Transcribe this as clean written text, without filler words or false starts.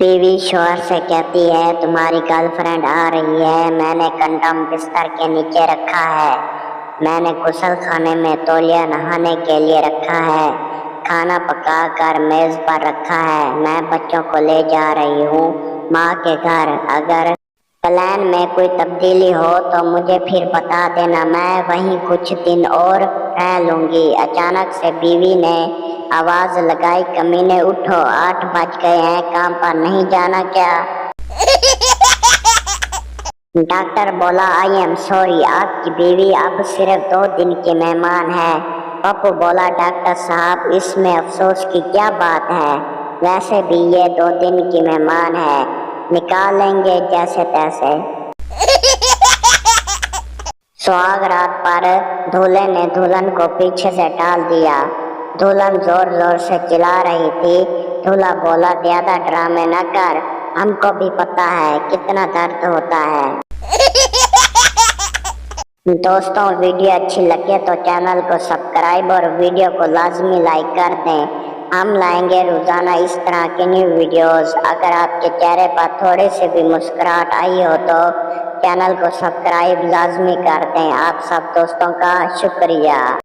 बीवी शौहर से कहती है, तुम्हारी गर्लफ्रेंड आ रही है। मैंने कंडम बिस्तर के नीचे रखा है। मैंने गुस्ल खाने में तौलिया नहाने के लिए रखा है। खाना पका कर मेज पर रखा है। मैं बच्चों को ले जा रही हूँ माँ के घर। अगर प्लान में कोई तब्दीली हो तो मुझे फिर बता देना, मैं वहीं कुछ दिन और रह लूंगी। अचानक से बीवी ने आवाज लगाई, कमीने उठो, 8 बज गए हैं, काम पर नहीं जाना क्या? डॉक्टर बोला, आई एम सॉरी, आपकी बीवी अब सिर्फ 2 दिन की मेहमान है। पप्पू बोला, डॉक्टर साहब इसमें अफसोस की क्या बात है, वैसे भी ये 2 दिन की मेहमान है, निकाल लेंगे जैसे तैसे। सुहाग रात पर दूल्हे ने दुल्हन को पीछे से टाल दिया। दुल्हन जोर जोर से चिल्ला रही थी। दूल्हा बोला, ज्यादा ड्रामे न कर, हमको भी पता है कितना दर्द होता है। दोस्तों, वीडियो अच्छी लगे तो चैनल को सब्सक्राइब और वीडियो को लाजमी लाइक कर दें। हम लाएंगे रोजाना इस तरह के न्यू वीडियोस। अगर आपके चेहरे पर थोड़ी सी भी मुस्कुराहट आई हो तो चैनल को सब्सक्राइब लाजमी कर दें। आप सब दोस्तों का शुक्रिया।